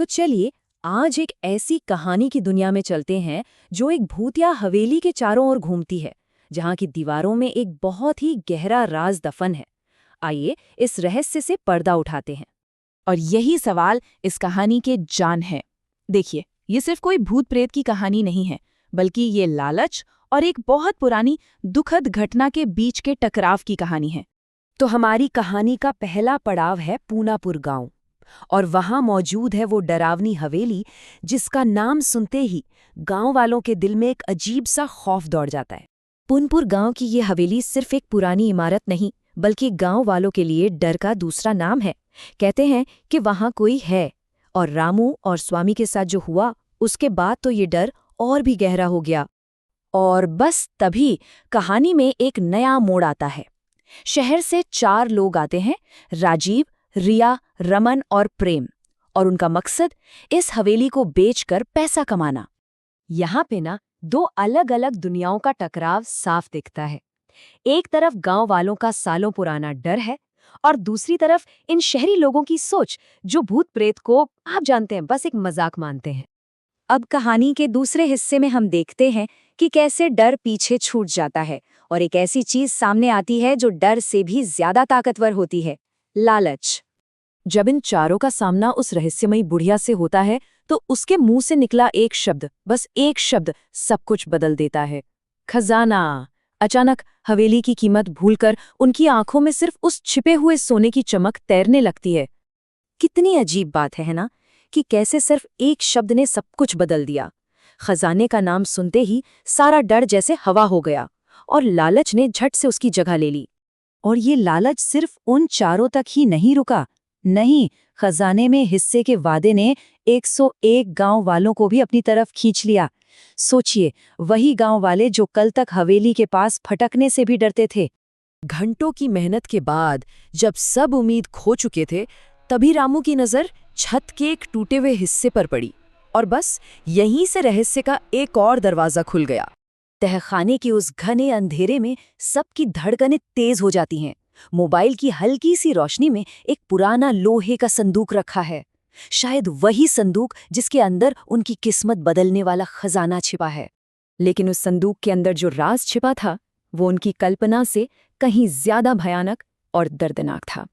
तो चलिए आज एक ऐसी कहानी की दुनिया में चलते हैं जो एक भूतिया हवेली के चारों ओर घूमती है, जहाँ की दीवारों में एक बहुत ही गहरा राज दफन है। आइए इस रहस्य से पर्दा उठाते हैं। और यही सवाल इस कहानी के जान है। देखिए, ये सिर्फ कोई भूत प्रेत की कहानी नहीं है, बल्कि ये लालच और एक बहुत पुरानी दुखद घटना के बीच के टकराव की कहानी है। तो हमारी कहानी का पहला पड़ाव है पूनापुर गांव, और वहां मौजूद है वो डरावनी हवेली जिसका नाम सुनते ही गांव वालों के दिल में एक अजीब सा खौफ दौड़ जाता है। पूनपुर गांव की ये हवेली सिर्फ एक पुरानी इमारत नहीं, बल्कि गांव वालों के लिए डर का दूसरा नाम है। कहते हैं कि वहां कोई है, और रामू और स्वामी के साथ जो हुआ उसके बाद तो ये डर और भी गहरा हो गया। और बस तभी कहानी में एक नया मोड़ आता है। शहर से 4 लोग आते हैं, राजीव, रिया, रमन और प्रेम, और उनका मकसद इस हवेली को बेचकर पैसा कमाना। यहाँ पे ना 2 अलग-अलग दुनियाओं का टकराव साफ दिखता है। एक तरफ गांव वालों का सालों पुराना डर है, और दूसरी तरफ इन शहरी लोगों की सोच जो भूत प्रेत को आप जानते हैं बस एक मजाक मानते हैं। अब कहानी के दूसरे हिस्से में हम देखते हैं कि कैसे डर पीछे छूट जाता है और एक ऐसी चीज सामने आती है जो डर से भी ज्यादा ताकतवर होती है, लालच। जब इन चारों का सामना उस रहस्यमयी बुढ़िया से होता है तो उसके मुंह से निकला एक शब्द, बस एक शब्द, सब कुछ बदल देता है। खजाना। अचानक हवेली की कीमत भूलकर उनकी आंखों में सिर्फ उस छिपे हुए सोने की चमक तैरने लगती है। कितनी अजीब बात है ना, कि कैसे सिर्फ एक शब्द ने सब कुछ बदल दिया। खजाने का नाम सुनते ही सारा डर जैसे हवा हो गया, और लालच ने झट से उसकी जगह ले ली। और ये लालच सिर्फ उन चारों तक ही नहीं रुका। नहीं, खजाने में हिस्से के वादे ने 101 गांव वालों को भी अपनी तरफ खींच लिया। सोचिए, वही गांव वाले जो कल तक हवेली के पास फटकने से भी डरते थे। घंटों की मेहनत के बाद जब सब उम्मीद खो चुके थे, तभी रामू की नजर छत के एक टूटे हुए हिस्से पर पड़ी, और बस यहीं से रहस्य का एक और दरवाजा खुल गया। तहखाने के उस घने अंधेरे में सबकी धड़कनें तेज हो जाती हैं। मोबाइल की हल्की सी रोशनी में एक पुराना लोहे का संदूक रखा है, शायद वही संदूक जिसके अंदर उनकी किस्मत बदलने वाला खजाना छिपा है। लेकिन उस संदूक के अंदर जो राज छिपा था वो उनकी कल्पना से कहीं ज्यादा भयानक और दर्दनाक था।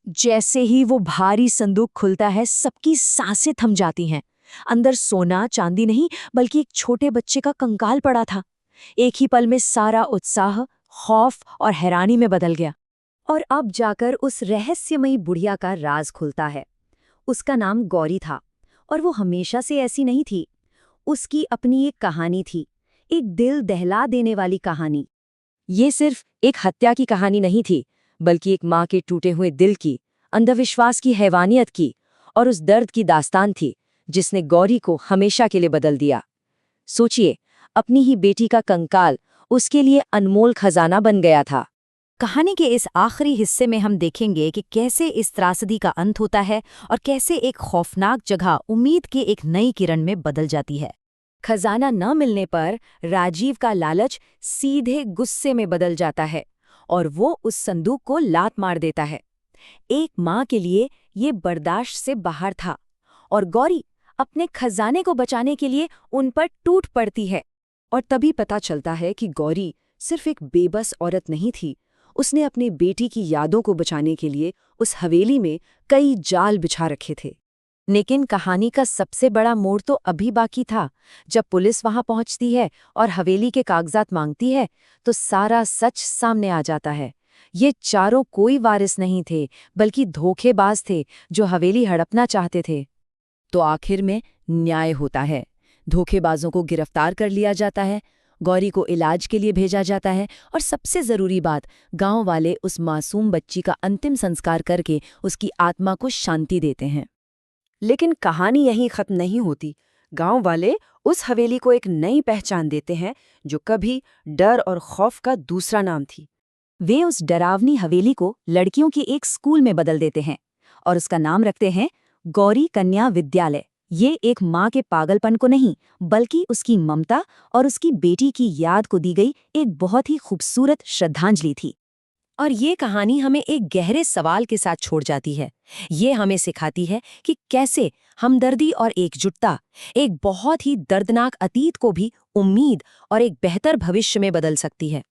जैसे ही वो भारी संदूक खुलता है, सबकी सांसें थम जाती हैं। अंदर सोना चांदी नहीं, बल्कि एक छोटे बच्चे का कंकाल पड़ा था। एक ही पल में सारा उत्साह खौफ और हैरानी में बदल गया। और अब जाकर उस रहस्यमयी बुढ़िया का राज खुलता है। उसका नाम गौरी था, और वो हमेशा से ऐसी नहीं थी। उसकी अपनी एक कहानी थी, एक दिल दहला देने वाली कहानी। ये सिर्फ एक हत्या की कहानी नहीं थी, बल्कि एक माँ के टूटे हुए दिल की, अंधविश्वास की, हैवानियत की, और उस दर्द की दास्तान थी जिसने गौरी को हमेशा के लिए बदल दिया। सोचिए, अपनी ही बेटी का कंकाल उसके लिए अनमोल खजाना बन गया था। कहानी के इस आखिरी हिस्से में हम देखेंगे कि कैसे इस त्रासदी का अंत होता है और कैसे एक खौफनाक जगह उम्मीद के एक नई किरण में बदल जाती है। खजाना न मिलने पर राजीव का लालच सीधे गुस्से में बदल जाता है, और वो उस संदूक को लात मार देता है। एक माँ के लिए ये बर्दाश्त से बाहर था, और गौरी अपने खजाने को बचाने के लिए उन पर टूट पड़ती है। और तभी पता चलता है कि गौरी सिर्फ एक बेबस औरत नहीं थी। उसने अपनी बेटी की यादों को बचाने के लिए उस हवेली में कई जाल बिछा रखे थे। लेकिन कहानी का सबसे बड़ा मोड़ तो अभी बाकी था। जब पुलिस वहां पहुंचती है और हवेली के कागजात मांगती है, तो सारा सच सामने आ जाता है। ये चारों कोई वारिस नहीं थे, बल्कि धोखेबाज थे जो हवेली हड़पना चाहते थे। तो आखिर में न्याय होता है। धोखेबाजों को गिरफ्तार कर लिया जाता है, गौरी को इलाज के लिए भेजा जाता है, और सबसे जरूरी बात, गांव वाले उस मासूम बच्ची का अंतिम संस्कार करके उसकी आत्मा को शांति देते हैं। लेकिन कहानी यहीं खत्म नहीं होती। गांव वाले उस हवेली को एक नई पहचान देते हैं जो कभी डर और खौफ का दूसरा नाम थी। वे उस डरावनी हवेली को लड़कियों के एक स्कूल में बदल देते हैं, और उसका नाम रखते हैं गौरी कन्या विद्यालय। ये एक माँ के पागलपन को नहीं, बल्कि उसकी ममता और उसकी बेटी की याद को दी गई एक बहुत ही खूबसूरत श्रद्धांजलि थी। और ये कहानी हमें एक गहरे सवाल के साथ छोड़ जाती है। ये हमें सिखाती है कि कैसे हमदर्दी और एकजुटता एक बहुत ही दर्दनाक अतीत को भी उम्मीद और एक बेहतर भविष्य में बदल सकती है।